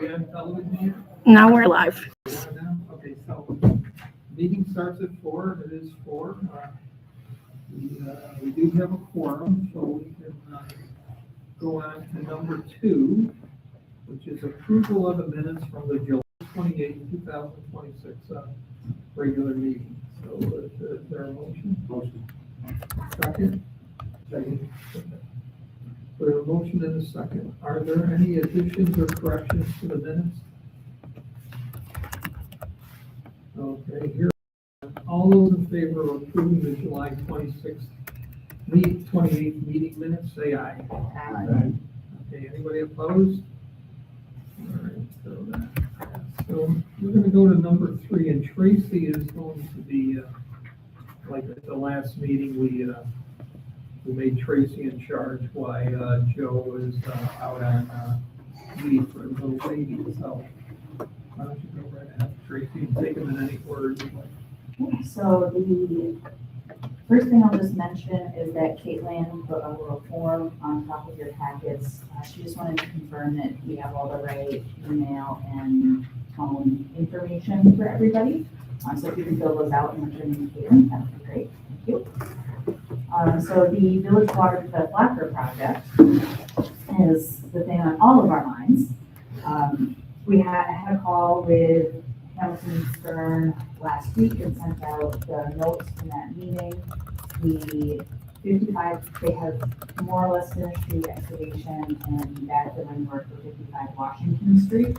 we on television yet? Now we're live. Okay, so meeting starts at 4. It is 4. We do have a quorum, so we can go on to number 2, which is approval of the minutes from the July 28, 2026 regular meeting. So is there a motion? Motion. Second? Second. We have a motion and a second. Are there any additions or corrections to the minutes? Okay, here, all those in favor of approving the July 28th meeting minutes, say aye. Aye. Okay, anybody opposed? All right, so that passed. So we're gonna go to number 3, and Tracy is going to be, like at the last meeting, we made Tracy in charge while Joe is out on leave for a little baby, so why don't you go right ahead, Tracy, and take them in any order you like. So the first thing I'll just mention is that Caitlin put a little form on top of your packets. She just wanted to confirm that we have all the right email and phone information for everybody. So if you can fill those out and return them to Caitlin, that would be great. Thank you. So the Village Water to the Flacker project is the thing on all of our minds. We had a call with Hamilton Stern last week and sent out the notes from that meeting. The 55, they have more or less finished the excavation and backfilling work for 55 Washington Street.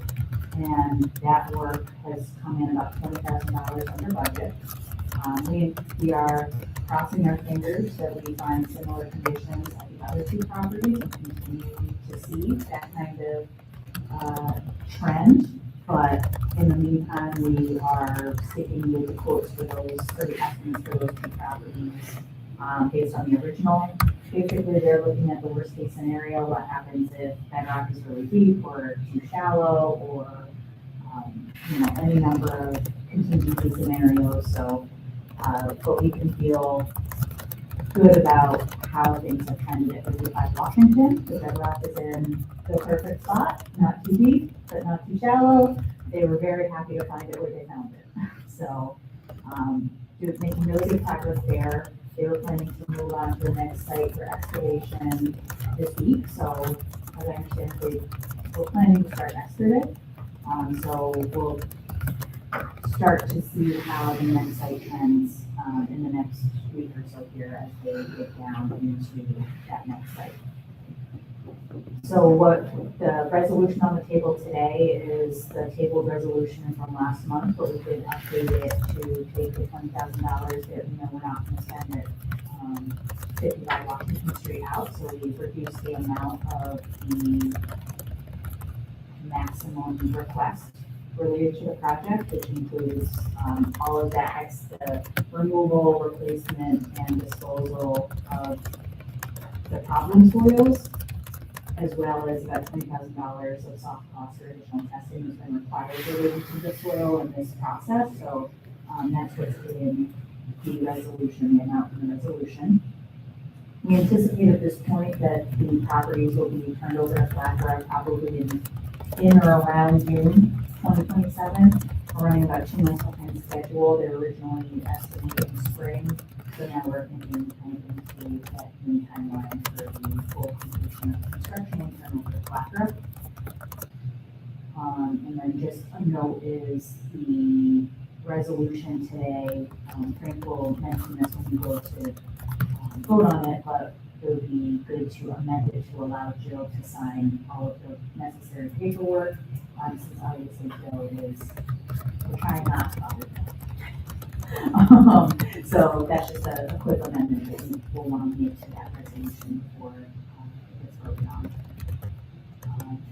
And that work has come in about $20,000 under budget. We are crossing our fingers that we find similar conditions at the other 2 properties and continue to see that kind of trend. But in the meantime, we are sticking with the quotes for those, or the estimates for those 2 properties based on the original. Basically, they're looking at the worst case scenario, what happens if bedrock is really deep or too shallow, or any number of contingency scenarios. So, but we can feel good about how things have trended at 55 Washington. The bedrock is in the perfect spot, not too deep, but not too shallow. They were very happy to find it where they found it. So, making really good progress there. They were planning to move on to the next site for excavation this week. So, as I understand, we're planning to start yesterday. So we'll start to see how the next site trends in the next week or so here as they get down into that next site. So what the resolution on the table today is the tabled resolution from last month, but we did update it to take the $20,000 that we're not going to spend at 55 Washington Street out. So we reduced the amount of the maximum request related to the project, which includes all of that, the removal, replacement, and disposal of the problem soils, as well as about $20,000 of soft costs or additional testing has been required related to the soil in this process. So that's what's in the resolution, the amount in the resolution. We anticipate at this point that the properties will be turned over to Flacker probably in or around June 2027. We're running about 2 months behind schedule. They were originally estimated in spring, so now we're thinking kind of into that new timeline for the full completion of the construction and turn over to Flacker. And then just a note is the resolution today. Frank will mention this when we go to vote on it, but it would be good to amend it to allow Jill to sign all of the necessary paperwork. Since obviously Jill is, we're trying not to bother her. So that's just a quick amendment that we'll want to make to that resolution before it gets voted on.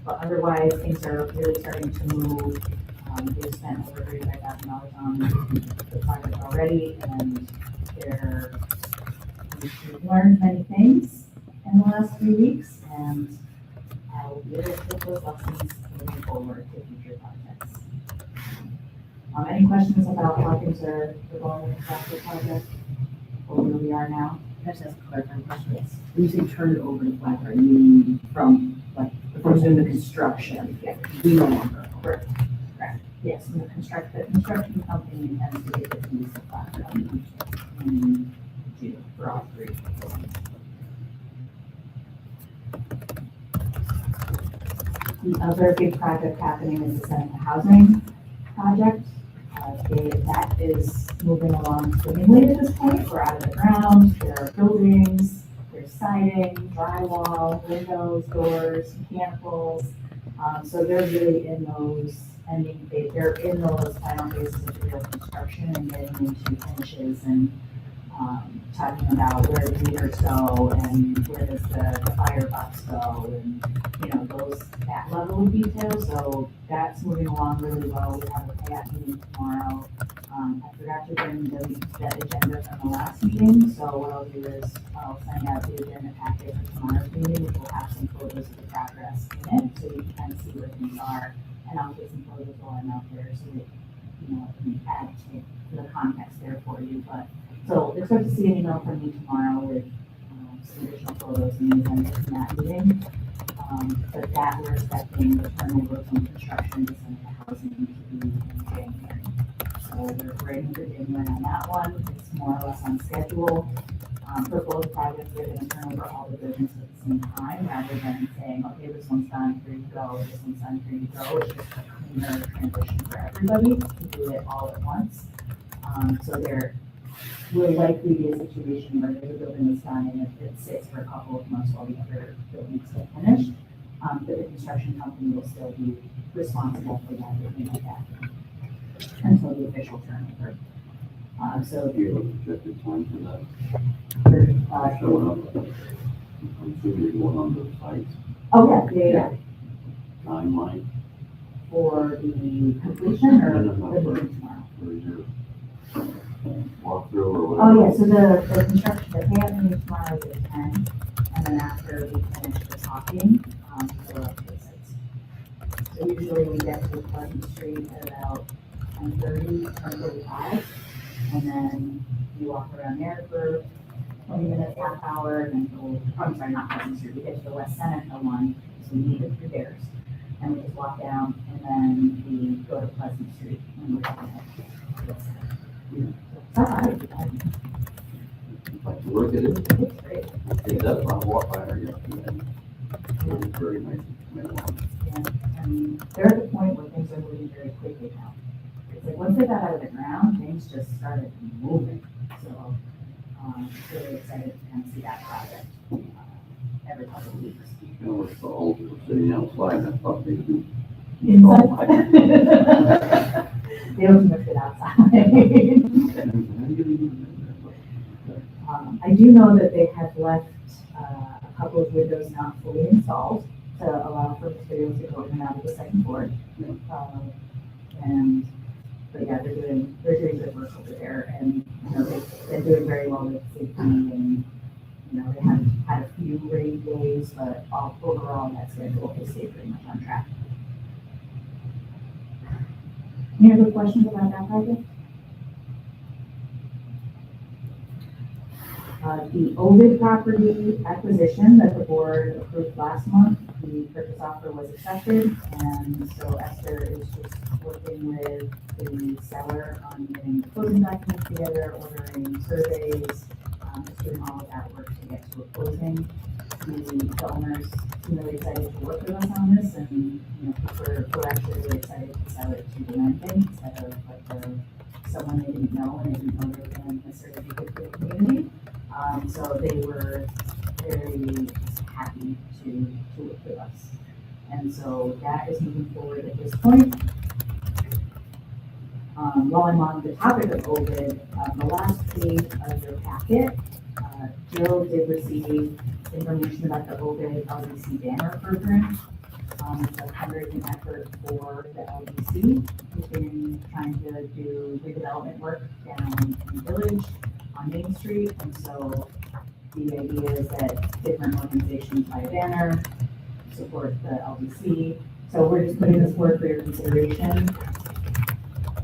But otherwise, things are really starting to move. They've spent over $35,000 on the project already, and we've learned many things in the last few weeks, and I'll be able to take those lessons moving forward to future projects. Any questions about how things are going with the Flacker project, or where we are now? Can I just ask a clarifying question? Yes. When you say turn it over to Flacker, you mean from like the Who's in the construction, yeah, we no longer. Correct. Yes, and the construction company intends to get the piece of that in June for all three. The other big project happening is the Seneca Housing project. That is moving along swimmingly at this point. We're out of the ground, there are buildings, there's siding, drywall, windows, doors, mechanicals. So they're really in those they're in those final phases of the real construction and getting into finishes and talking about where the meters go and where does the firebox go and, that level of detail. So that's moving along really well. We have a payout meeting tomorrow. I forgot to bring that agenda from the last meeting, so what I'll do is I'll send out the agenda packet for tomorrow's meeting, which will have some photos of the progress in it, so you can kind of see where things are. And I'll get some photos while I'm out there so that, can add to the context there for you. But so expect to see an email from me tomorrow with some additional photos and the agenda from that meeting. But that we're expecting the turnover from construction to Seneca Housing to be in January. So we're waiting for January on that one. It's more or less on schedule. For both projects, we're going to turn over all the business at the same time rather than saying, okay, this one's done, here you go, this one's done, here you go. It's just a cleaner transition for everybody to do it all at once. So there will likely be a situation where the building is done and it sits for a couple of months while the other buildings get finished. But the construction company will still be responsible for that, until the official turnover. So Do you have a projected time for that? for, Showing up? I'm assuming you're going on the sites, oh, yeah. timeline, For the completion or No, the for- meeting tomorrow? or is your walkthrough or whatever? Oh, yeah, so the construction, the payout meeting tomorrow is at 10, and then after we finish the talking, we'll go up to the sites. So usually we get to Pleasant Street at about 10:30, 10:45, and then we walk around there for 20 minutes, half hour, and then go, I'm sorry, not Pleasant Street, we get to the West Seneca one, so we need it through theirs. And we just walk down, and then we go to Pleasant Street, and we're going to all right. Like to look at it, It's great. it does, I walk by there yesterday. It was very nice. And they're at the point where things are moving very quickly now. It's like once they got out of the ground, things just started moving. So, really excited to kind of see that project every couple of weeks. You know, it's the old, we're sitting outside, I thought they do. Inside. They don't do much good outside. I do know that they have left a couple of windows not fully installed to allow for materials to go in and out of the second floor. But yeah, they're doing good work over there, and they're doing very well with safety, and they have had a few rainy days, but overall that schedule has stayed pretty much on track. Any other questions about that project? The Ovid property acquisition that the board approved last month, the purchase offer was accepted, and so Esther is just working with the seller on getting the closing documents together, ordering surveys, just doing all of that work to get to a closing. The owners seem really excited to work with us on this, and we're actually really excited to sell it to Dimension instead of someone they didn't know and they didn't know they were going to necessarily be good for the community. So they were very happy to work with us. And so that is moving forward at this point. While I'm on the topic of Ovid, the last page of your packet, Jill did receive information about the Ovid LDC banner program. It's a fundraising effort for the LDC. We've been trying to do redevelopment work down in the village on Main Street, and so the idea is that different organizations buy a banner, support the LDC. So we're just putting this forward for your consideration.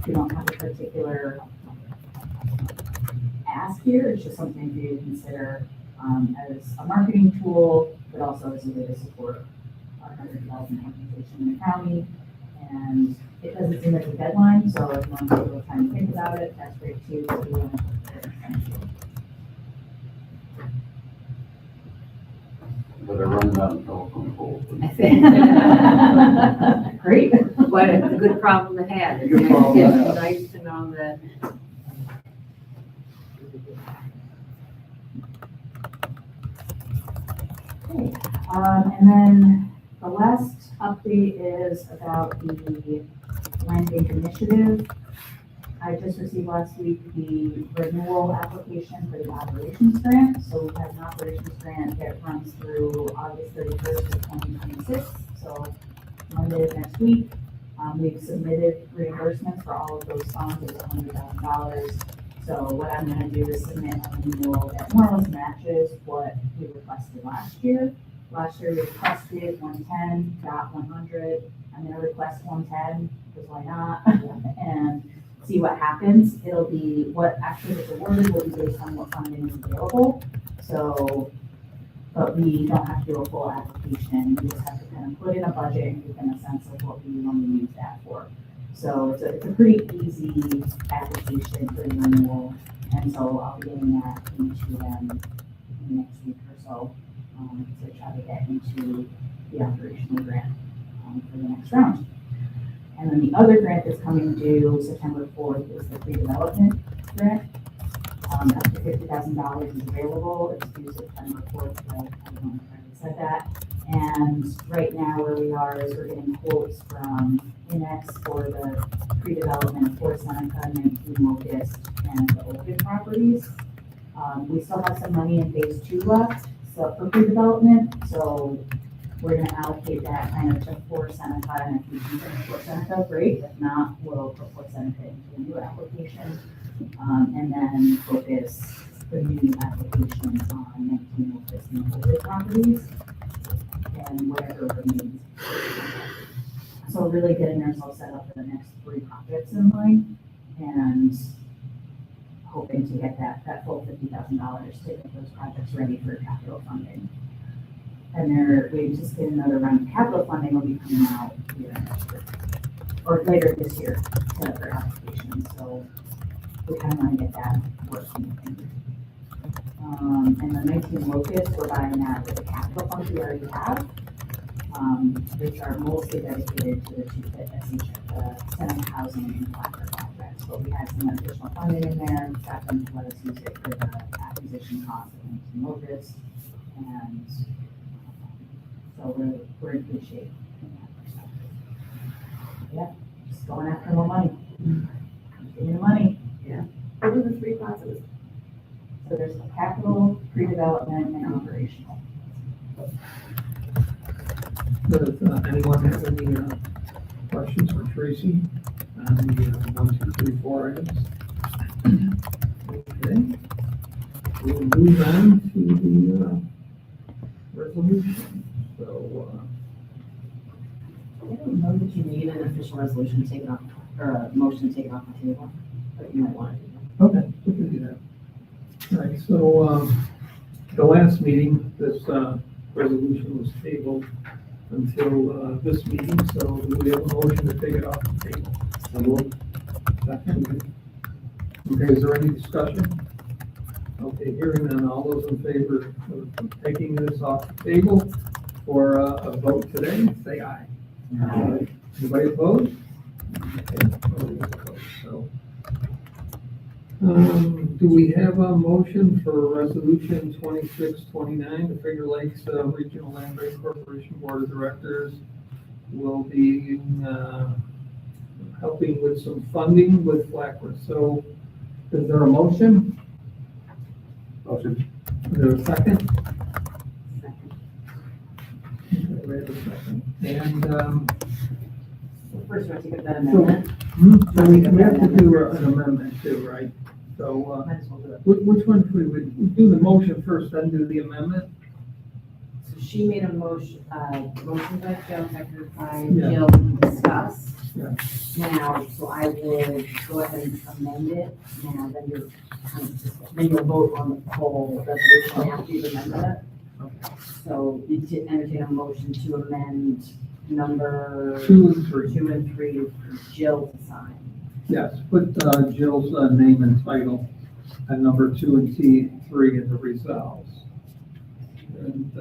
We don't have a particular ask here, it's just something for you to consider as a marketing tool, but also as a way to support another development organization in the county. And because it's in the deadline, so if you want to take a little time to think about it, that's great too. So we want to put it in front of you. But I run out of telephone poles. Great. What a good problem to have. Good problem to have. It's nice to know that. Okay, and then the last update is about the land bank initiative. I just received last week the renewal application for the operations grant. So we have an operations grant that runs through August 31st of 2026. So Monday of next week. We've submitted reimbursements for all of those funds. It's $100,000. So what I'm gonna do is submit a renewal that more or less matches what we requested last year. Last year we requested 110, got 100. I'm gonna request 110, because why not? And see what happens. It'll be, what actually is awarded will be based on what funding is available. So, but we don't have to do a full application. We just have to kind of put in a budget and give them a sense of what we want to use that for. So it's a pretty easy application for the renewal. And so I'll be getting that into them in the next week or so, to try to get into the operational grant, for the next round. And then the other grant that's coming due September 4th is the pre-development grant. Up to $50,000 is available. It's due September 4th, but I don't know if I already said that. And right now where we are is we're getting quotes from Inex for the pre-development for Seneca, 19 Locust, and the Oakwood properties. We still have some money in phase 2 left, so for pre-development. So we're going to allocate that kind of to Fort Seneca, and if we can finish Fort Seneca, great. If not, we'll put Fort Seneca into a new application, and then focus the new application on 19 Locust and Oakwood properties, and whatever remains. So really getting ourselves set up for the next 3 projects in line, and hoping to get that full $50,000 to get those projects ready for capital funding. And we anticipate another round of capital funding will be coming out either next year or later this year for applications. So we kind of want to get that working. And the 19 Locust, we're buying that with the capital funds we already have, which are mostly dedicated to the 2-pit SHF, Senate housing and Blacker projects. But we had some additional funding in there, got them to let us use it for the acquisition cost of 19 Locust. And so we're in good shape in that perspective. Yeah, just going after more money. Give me the money. What are the 3 classes? So there's capital, pre-development, and operational. Does anyone have any questions for Tracy on the 1, 2, 3, 4 items? Okay. We'll move on to the resolution. So, I don't know that you need an official resolution to take it off, or a motion to take it off the table, but you might want to. okay, we can do that. All right, so the last meeting, this resolution was tabled until this meeting, so we have a motion to take it off the table. So moved. Second. Okay, is there any discussion? Okay, hearing none, all those in favor of taking this off the table for a vote today, say aye. Aye. Anybody opposed? Okay, nobody is opposed, so. Do we have a motion for resolution 2629, the Finger Lakes Regional Land Bank Corporation Board of Directors will be helping with some funding with Blackwood. So is there a motion? Motion. Is there a second? Okay, we have a second. And First, we're going to take that so, amendment. so we have to do an amendment too, right? So Might as well do it. which one should we do the motion first, then do the amendment? So she made a motion by Joe, seconded by Yeah. Jill to discuss. Yeah. Now, so I will go ahead and amend it. Now, then you'll vote on the whole resolution after you've amended it. So you did entertain a motion to amend number 2 and 3. 2 and 3 for Jill to sign. Yes, put Jill's name and title and number 2 and 3 in the resolves. And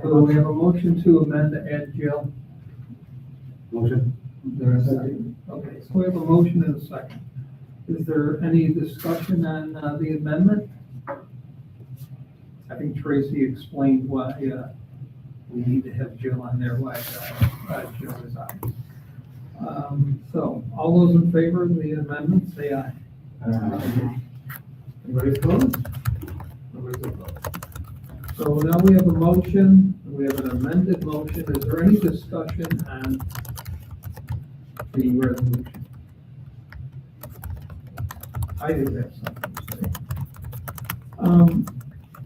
so we have a motion to amend to add Jill. Motion? There is a second. Okay, so we have a motion and a second. Is there any discussion on the amendment? I think Tracy explained why we need to have Jill on there, why Jill is on. So, all those in favor of the amendment, say aye. Anybody opposed? Nobody's opposed. So now we have a motion, we have an amended motion. Is there any discussion on the resolution? I do have something to say.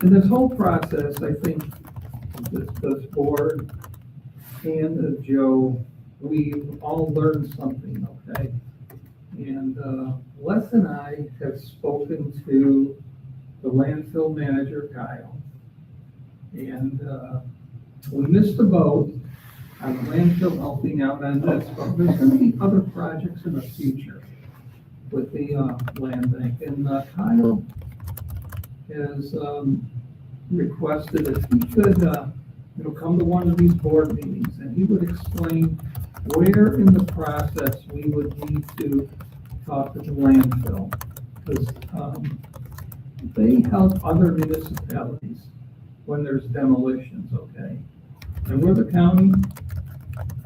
In this whole process, I think this board and Joe, we've all learned something, okay? And Les and I have spoken to the landfill manager, Kyle. And we missed the boat on the landfill helping out on this, but there's gonna be other projects in the future with the land bank. And Kyle has requested if he could, come to one of these board meetings and he would explain where in the process we would need to talk to the landfill. Because they help other municipalities when there's demolitions, okay? And we're the county,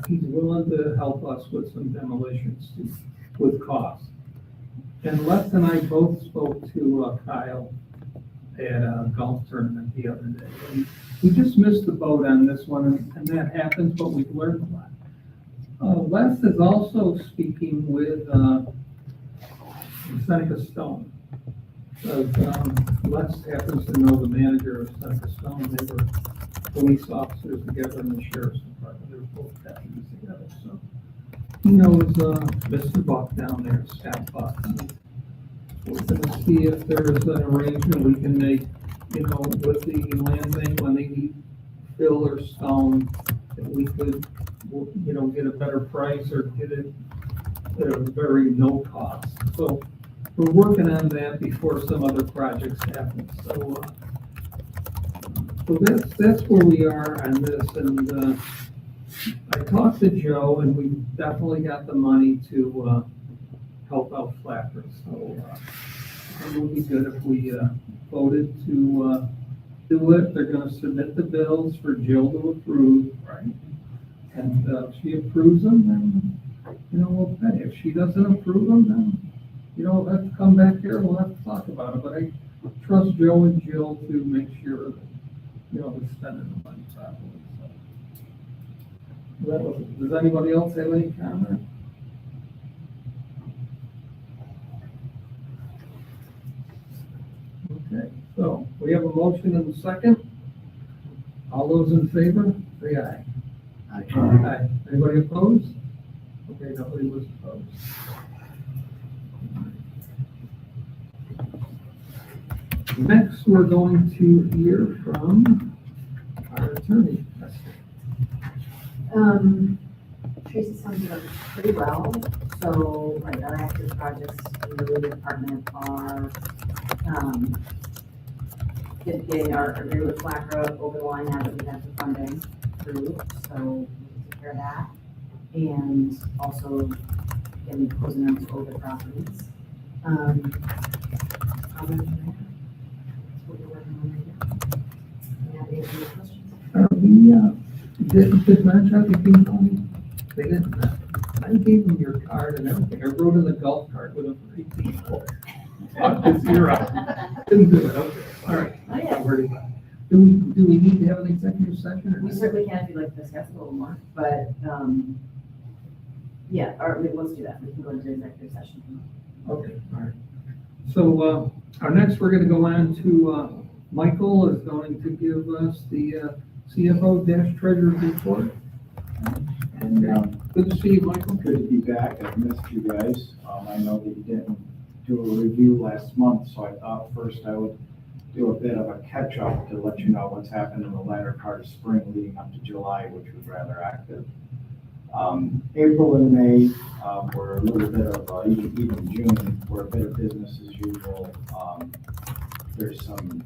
he's willing to help us with some demolitions too, with costs. And Les and I both spoke to Kyle at a golf tournament the other day. And we just missed the boat on this one, and that happens, but we've learned a lot. Les is also speaking with Seneca Stone. Les happens to know the manager of Seneca Stone. They were police officers together in the sheriff's department. They were both deputies together, so he knows Mr. Buck down there, Scott Buck. We're gonna see if there's an arrangement we can make, with the land bank when they need fill or stone, that we could, get a better price or get it at a very no cost. So we're working on that before some other projects happen. So, that's where we are on this. And I talked to Joe, and we definitely got the money to help out Flappers. So it would be good if we voted to do it. They're going to submit the bills for Jill to approve, right? And if she approves them, then we'll pay. If she doesn't approve them, then we'll have to come back here. We'll have to talk about it. But I trust Joe and Jill to make sure that we're spending the money properly. So does anybody else have any comment? Okay, so we have a motion and a second. All those in favor, say aye. Aye. Anybody opposed? Okay, nobody was opposed. Next, we're going to hear from our attorney. Tracy sums it up pretty well. So, right, our active projects in the legal department are, getting our agreement with FLACRA over the line now that we have the funding through, so we can take care of that. And also getting closing on to older properties. Other than that, that's what we're working on right now. You have any other questions? Did Manchester give Tony? They didn't. I gave them your card and everything. I wrote in the golf cart with a free people. You're out. Didn't do it, okay, all right. Oh, yeah. Worried about it. Do we need to have an executive session or We not? certainly can if you'd like to discuss a little more, but, yeah, or let's do that. We can go into executive session. Okay, all right. So, our next, we're gonna go on to, Michael is going to give us the, CFO-treasurer's report. And, good to see you, Michael. Good to be back. I've missed you guys. I know that you didn't do a review last month, so I thought first I would do a bit of a catch-up to let you know what's happened in the latter part of spring leading up to July, which was rather active. April and May were a little bit of, even June, were a bit of business as usual. There's some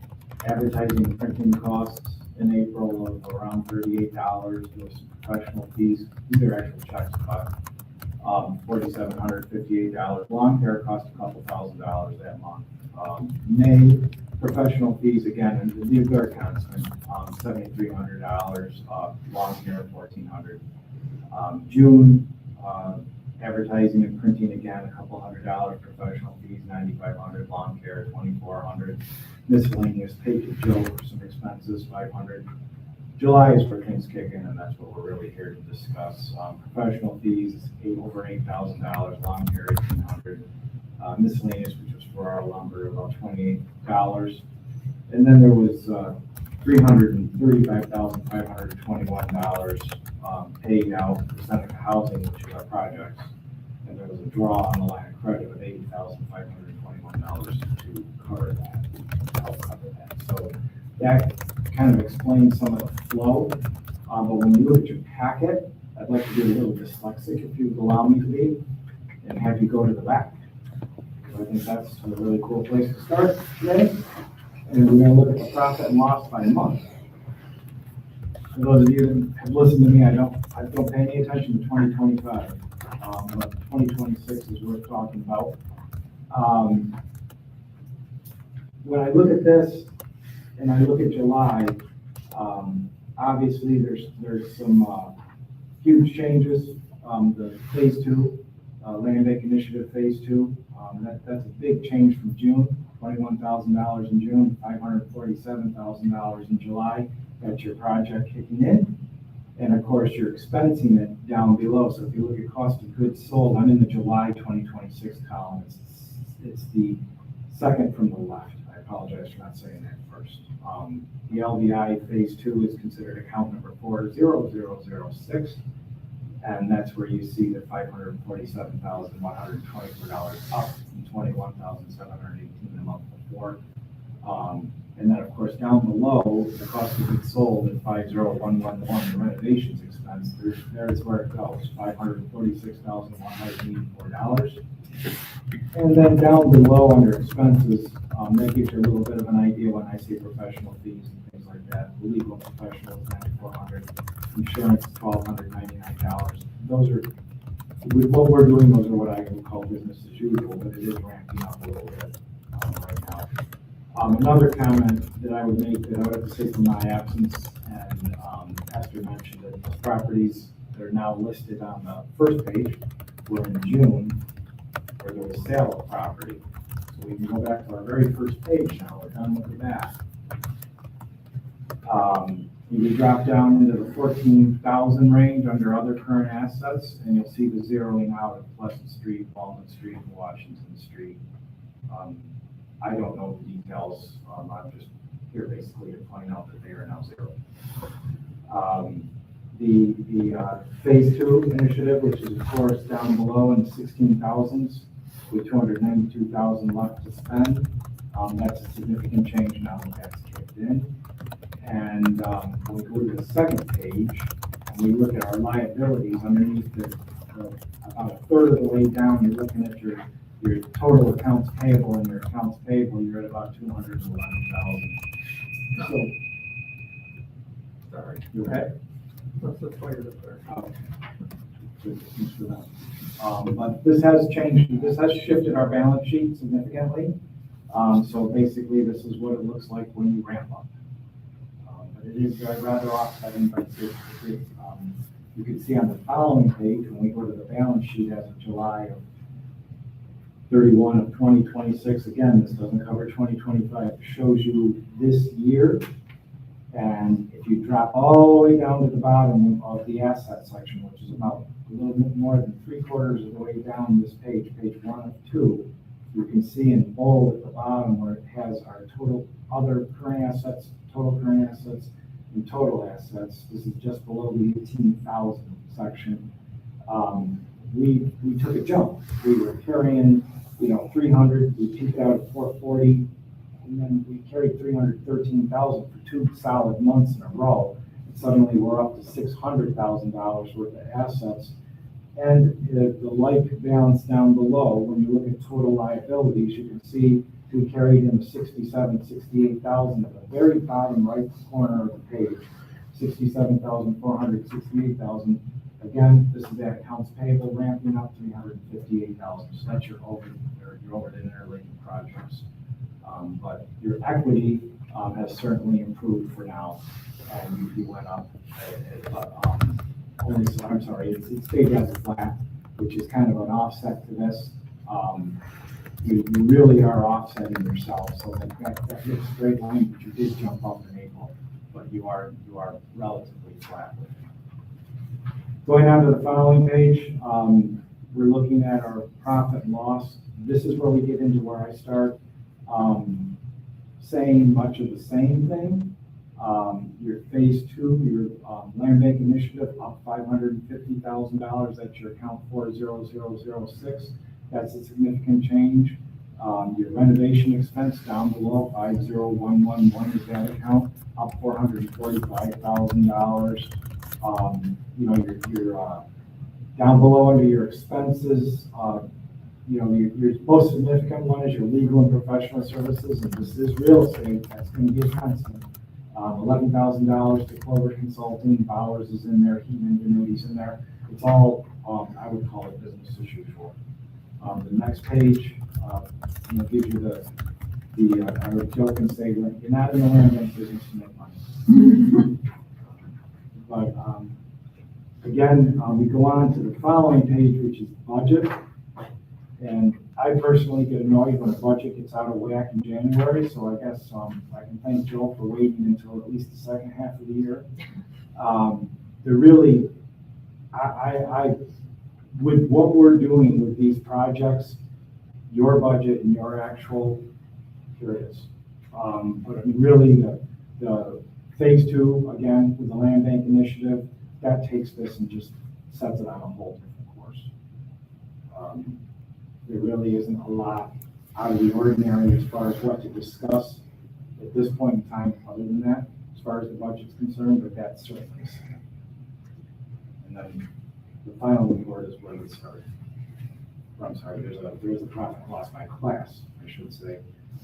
advertising and printing costs in April of around $38. There was some professional fees. These are actual checks, but $4,758. Lawn care cost a couple $1,000s that month. May, professional fees again, and these are constant, $7,300. Lawn care, $1,400. June, advertising and printing again, a couple $100. Professional fees, $9,500. Lawn care, $2,400. Miscellaneous, paid to Joe for some expenses, $500. July is where things kick in, and that's what we're really here to discuss. Professional fees, over $8,000. Lawn care, $1,800. Miscellaneous, which was for our lumber, about $28. And then there was $335,521 paid out for Seneca Housing, which is our projects. And there was a draw on the line of credit of $80,521 to cover that, to help cover that. So that kind of explains some of the flow. But when you look at your packet, I'd like to be a little dyslexic, if you would allow me to be, and have you go to the back. So I think that's a really cool place to start today. And we're going to look at the profit and loss by month. For those of you that have listened to me, I don't pay any attention to 2025, but 2026 is worth talking about. When I look at this and I look at July, obviously there's some huge changes. The phase 2, Land Bank Initiative phase 2, that's a big change from June. $21,000 in June, $547,000 in July. That's your project kicking in. And of course, you're expensing it down below. So if you look at cost of goods sold, I'm in the July 2026 column. It's the second from the left. I apologize for not saying that first. The LVI phase 2 is considered account number 40006. And that's where you see the $547,124 up from $21,718 the month before. And then, of course, down below, the cost of goods sold at 50111, the renovations expense, there's where it goes, $546,184. And then down below under expenses, that gives you a little bit of an idea when I say professional fees and things like that. Legal and professional is $9,400, insurance is $1,299. Those are, with what we're doing, those are what I would call business as usual, but it is ramping up a little bit right now. Another comment that I would make that I would have to say from my absence, and Esther mentioned that those properties that are now listed on the first page were in June, where there was sale of property. So we can go back to our very first page now. We're done with that. You can drop down into the 14,000 range under other current assets, and you'll see the zeroing out of Pleasant Street, Walnut Street, and Washington Street. I don't know the details. I'm just here basically to point out that they are now zero. The phase 2 initiative, which is of course down below in the 16,000s with 292,000 left to spend. That's a significant change now that that's kicked in. And when we go to the second page and we look at our liabilities underneath about a third of the way down, you're looking at your total accounts payable, and your accounts payable, you're at about 211,000. So, Sorry, you okay? that's the fire department. Good, thanks for that. But this has changed, this has shifted our balance sheet significantly. So basically, this is what it looks like when you ramp up. But it is rather offsetting, but you can see on the following page, when we go to the balance sheet as of July of 31 of 2026, again, this doesn't cover 2025, it shows you this year. And if you drop all the way down to the bottom of the asset section, which is about a little bit more than 3/4 of the way down this page, page 1 of 2, you can see in bold at the bottom where it has our total other current assets, and total assets. This is just below the 18,000 section. We took a jump. We were carrying 300, we peaked out at 440. and then we carried 313,000 for 2 solid months in a row. And suddenly we're up to $600,000 worth of assets. And the like balance down below, when you look at total liabilities, you can see we carried in 68,000 at the very bottom right corner of the page. 67,400, 68,000. Again, this is that accounts payable ramping up 358,000. So that's your overhead interrelated projects. But your equity has certainly improved for now, and you went up. It stayed as flat, which is kind of an offset to this. You really are offsetting yourself, so that looks straight line, but you did jump up in April, but you are relatively flat with it. Going on to the following page, we're looking at our profit and loss. This is where we get into where I start saying much of the same thing. Your phase 2, your land bank initiative, up $550,000. That's your account 40006. That's a significant change. Your renovation expense down below 50111 is that account, up $445,000. Your down below under your expenses, your most significant one is your legal and professional services, and this is real estate. That's going to be a constant. $11,000 to Clover Consulting, Bowers is in there, Heaton Ingenuity's in there. It's all, I would call it business as usual. The next page, gives you I would joke and say, you're not in the land bank business to make money. But again, we go on to the following page, which is budget. And I personally get annoyed when a budget gets out of whack in January, so I guess I can thank Joe for waiting until at least the second half of the year. They're really, with what we're doing with these projects, your budget and your actual, here it is. But I mean, really, the phase 2, again, with the land bank initiative, that takes this and just sets it on a whole different course. There really isn't a lot out of the ordinary as far as what to discuss at this point in time, other than that, as far as the budget's concerned, but that's certainly sad. And then the final report is where we started. I'm sorry, there's a profit and loss by class, I should say.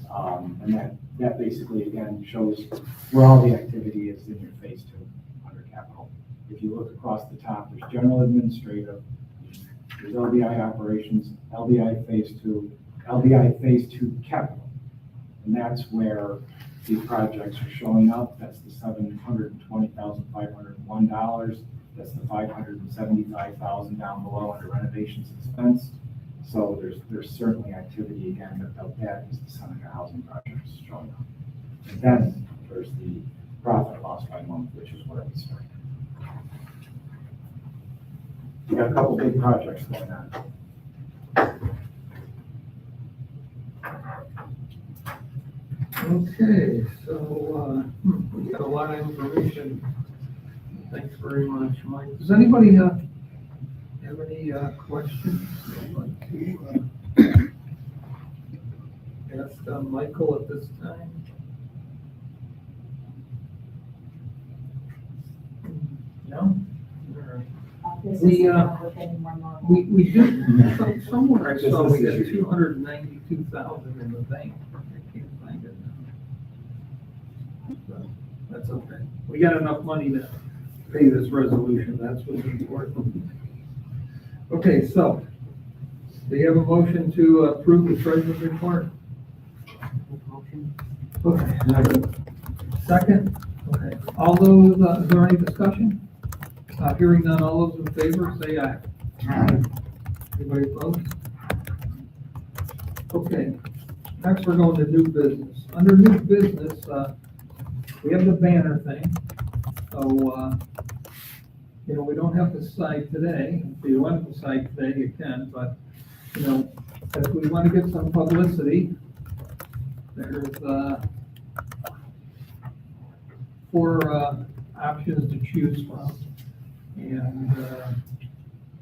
And that basically, again, shows where all the activity is in your phase 2 under capital. If you look across the top, there's general administrative, there's LBI operations, LBI phase 2, LBI phase 2 capital. And that's where these projects are showing up. That's the $720,501. That's the $575,000 down below under renovations expense. So there's certainly activity again, but that is the Seneca housing projects showing up. And then there's the profit loss by month, which is where we start. We got a couple big projects going on. Okay, so, we got a lot of information. Thanks very much, Mike. Does anybody have any questions they'd like to ask Michael at this time? No? All right. This We, is not within more normal. We did, somewhere I saw we got 292,000 in the bank. I can't find it now. So, that's okay. We got enough money to pay this resolution, that's what's important. Okay, so, do you have a motion to approve the treasurer's report? Okay, second? Okay, all those, is there any discussion? Hearing none, all those in favor, say aye. Aye. Anybody opposed? Okay, next we're going to new business. Under new business, we have the banner thing. So, we don't have to decide today. If you want to decide today, you can, but, if we want to get some publicity, there's, 4 options to choose from. And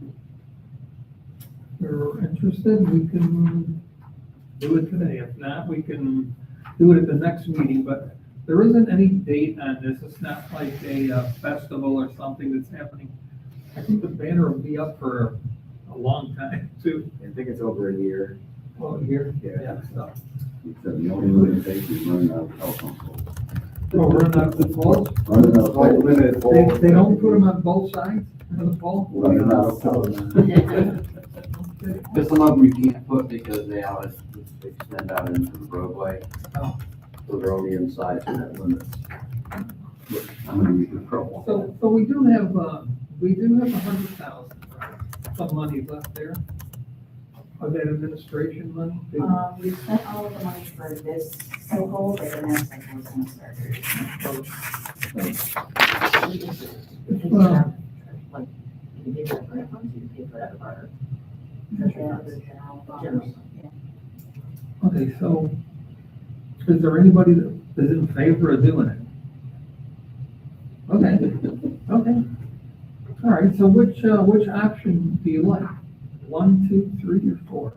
if you're interested, we can do it today. If not, we can do it at the next meeting, but there isn't any date on this. It's not like a festival or something that's happening. I think the banner will be up for a long time too. I think it's over a year. Well, here, Yeah. yeah, so. Except the only limitation is running out of telephone poles. Oh, we're not the poles? Running out of Like poles. limited They poles. don't put them on both sides of the pole? Running out of poles. Just some of them you can't put because they always extend out into the roadway. Oh. So they're only inside to that limit. I'm gonna be in trouble. So we do have 100,000, some money left there. Of that administration money? We spent all of the money for this cycle, but the next cycle is gonna start. Well, Like, you can pay for that grant funds, you can pay for that part. Okay, so is there anybody that is in favor of doing it? Okay, okay. All right, so which option do you like? 1, 2, 3, or 4?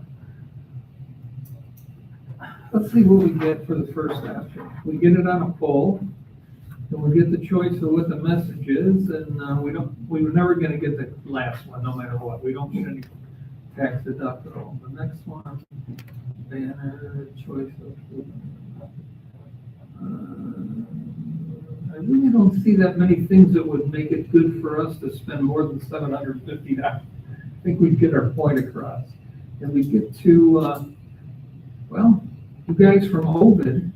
Let's see what we get for the first option. We get it on a poll, and we get the choice of what the message is, and we're never gonna get the last one, no matter what. We don't get any tax deductible. The next one, banner, choice of. I really don't see that many things that would make it good for us to spend more than $750. I think we'd get our point across. And we get to, well, you guys from Ovid,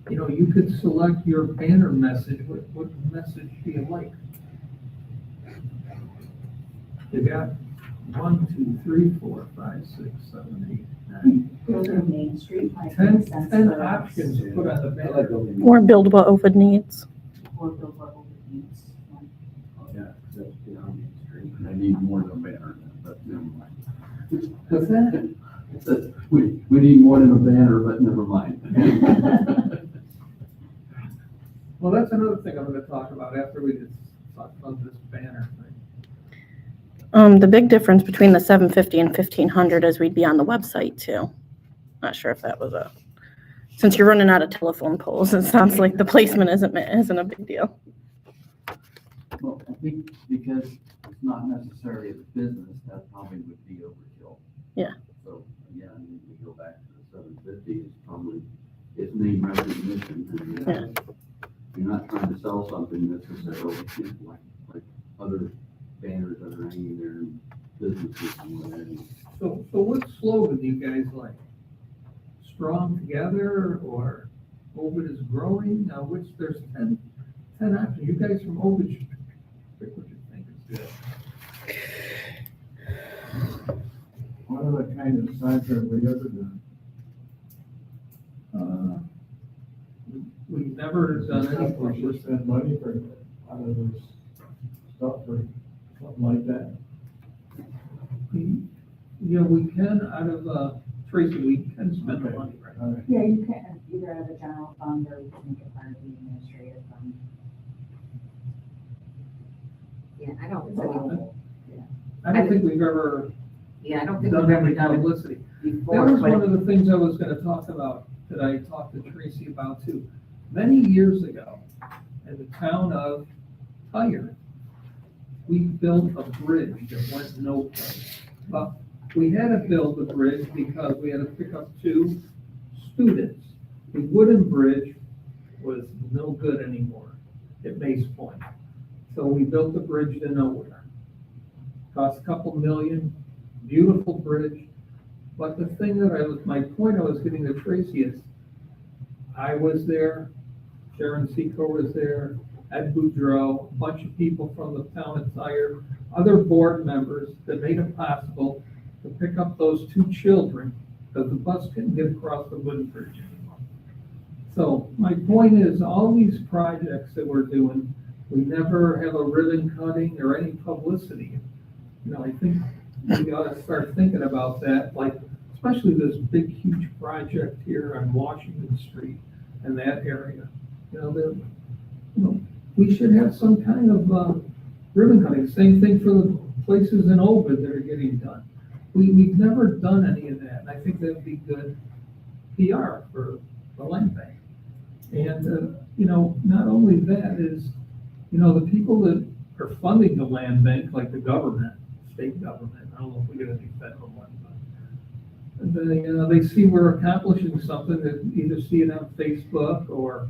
you know, you could select your banner message. What message do you like? You got 1, 2, 3, 4, 5, 6, 7, 8, 9, Those are Main Street, like, 10, sense 10 for us. options to put on the I like banner. building. Or build what Ovid needs. Or build what Ovid needs. Yeah, that's beyond Main Street. I need more than a banner, but never mind. What's that? It says, we need more than a banner, but never mind. Well, that's another thing I'm gonna talk about after we just talk about this banner thing. The big difference between the 750 and 1500 is we'd be on the website too. Not sure if that was since you're running out of telephone poles, it sounds like the placement isn't a big deal. Well, I think because it's not necessarily a business, that probably would be overkill. Yeah. So, again, we go back to the 750, it's probably, it's name recognition. And Yeah. You're not trying to sell something necessarily, like other banners that are hanging there in businesses and what have you. So what slogan do you guys like? Strong together or Ovid is growing? Now, there's 10 options. You guys from Ovid should pick what you think is good. What other kind of signs have we ever done? We've never done any We pushes. spend money for, out of this stuff for something like that. Yeah, we can, out of, Tracy, we can spend the Okay. money, right? All right. Yeah, you can either have a general fund or you can make it part of the administrative fund. Yeah, I don't, It's available. I don't think we've ever yeah, I don't think we've done ever any done it publicity. That before, was but one of the things I was gonna talk about, that I talked to Tracy about too. Many years ago, in the town of Tyre, we built a bridge that went no place. But we had to build the bridge because we had to pick up 2 students. The wooden bridge was no good anymore at Mace Point. So we built the bridge to nowhere. Cost a couple million, beautiful bridge. But the thing that my point I was getting to Tracy is, I was there, Sharon Seco was there, Ed Boudreau, a bunch of people from the town of Tyre, other board members that made it possible to pick up those 2 children, because the bus couldn't get across the wooden bridge anymore. So my point is, all these projects that we're doing, we never have a ribbon cutting or any publicity. You know, I think we ought to start thinking about that, like, especially this big, huge project here on Washington Street and that area. We should have some kind of ribbon cutting. Same thing for the places in Ovid that are getting done. We've never done any of that, and I think that'd be good PR for the land bank. And, you know, not only that is, you know, the people that are funding the land bank, like the government, state government, I don't know if we get any federal one, but they see we're accomplishing something, that either see it on Facebook or,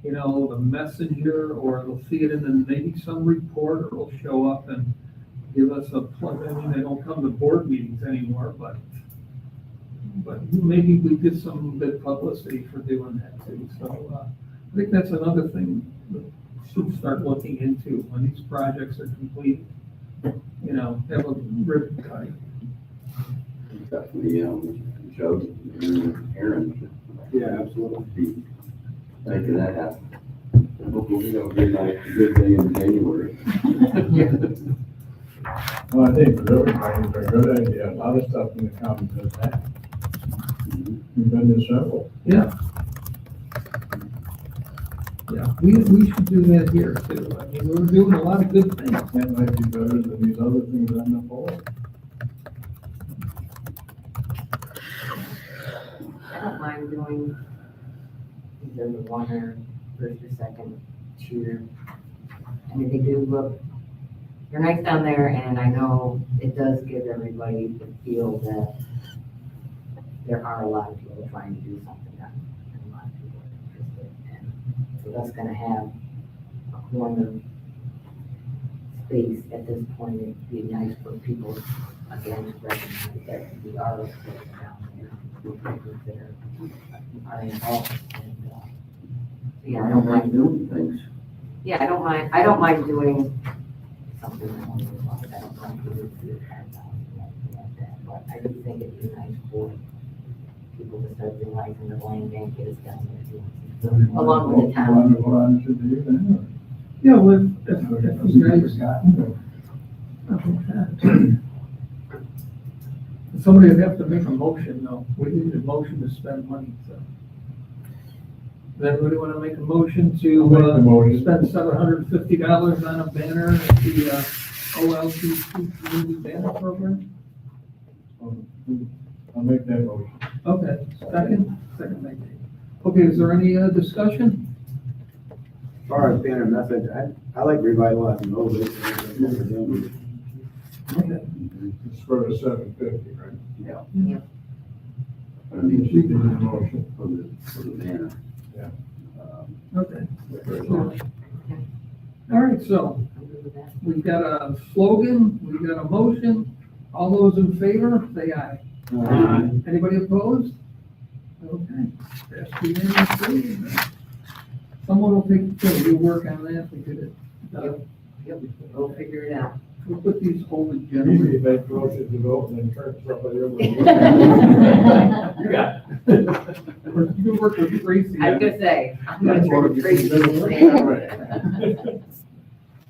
you know, the messenger, or they'll see it in the, maybe some reporter will show up and give us a plug. I mean, they don't come to board meetings anymore, but maybe we get some good publicity for doing that too. So, I think that's another thing that we should start looking into when these projects are complete. You know, have a ribbon cutting. Definitely, Joe and Aaron Yeah, absolutely. should be making that happen. Hopefully, we'll get a good thing in January. Well, I think for everybody, it's a good idea. A lot of stuff in the county does that. We've been to several. Yeah. Yeah, we should do that here too. I mean, we're doing a lot of good things. That might be better than these other things on the board. I don't mind doing either the one or first or second shooter. I mean, they do look, they're nice down there, and I know it does give everybody the feel that there are a lot of people trying to do something done, and a lot of people are interested. And so that's gonna have a corner space at this point. It'd be nice for people, again, to recognize that we are a place down there, with people that are involved. And, yeah, I don't mind doing things. Yeah, I don't mind doing something along those lines. I don't mind doing it like that, but I do think it'd be nice for people to start realizing the land bank is down there too, along with the town. What I should do then? Yeah, well, if you guys, somebody would have to make a motion though. We need a motion to spend money, so. Does anybody want to make a motion I'll make the to, motion. spend $750 on a banner at the, OLCC Community Banner Program? I'll make that motion. Okay, second, make it. Okay, is there any, discussion? As far as banner message, I like revitalizing those. Okay. It's for the 750, right? Yeah. Yeah. But I mean, She did the motion. for the banner. Yeah. Okay. Very All much. right, so I'm good with that. we've got a slogan, we've got a motion. All those in favor, say aye. Anybody opposed? Okay. That's unanimously. Someone will take, you'll work on that, we get it done. Yep, we'll figure it out. We'll put these old Usually gentlemen. you make motions to vote and then turn somebody over. You got it. You can work with Tracy. I was gonna say, I'm gonna That's turn what to Tracy. it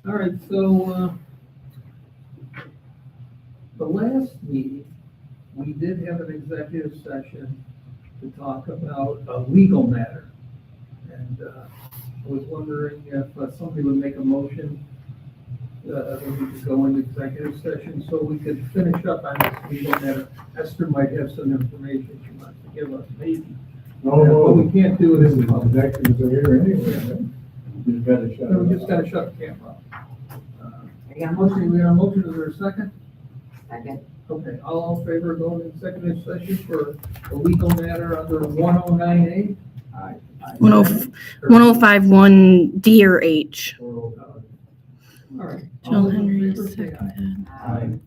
All right, so, the last meeting, we did have an executive session to talk about a legal matter. And, I was wondering if somebody would make a motion, that we could go into executive session so we could finish up on this legal matter. Esther might have some information she wants to give us, maybe. But we No, can't do it this in is the public. executives are here anyway. You just gotta shut So we it just off. gotta shut the camera off. I got a Motion, we got a motion, is there a second? second. Okay, all in favor of going to executive session for a legal matter under 109A? Aye. 1051D or H. All right. All Jill those in Henry favor, say aye. seconded. Aye.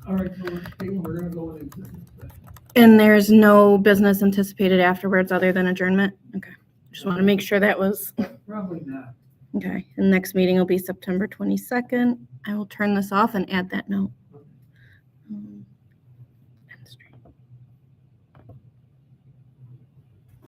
All right, so we're gonna go into executive session. And there's no business anticipated afterwards other than adjournment? Okay. Just want to make sure that was, Probably not. okay. The next meeting will be September 22nd. I will turn this off and add that note.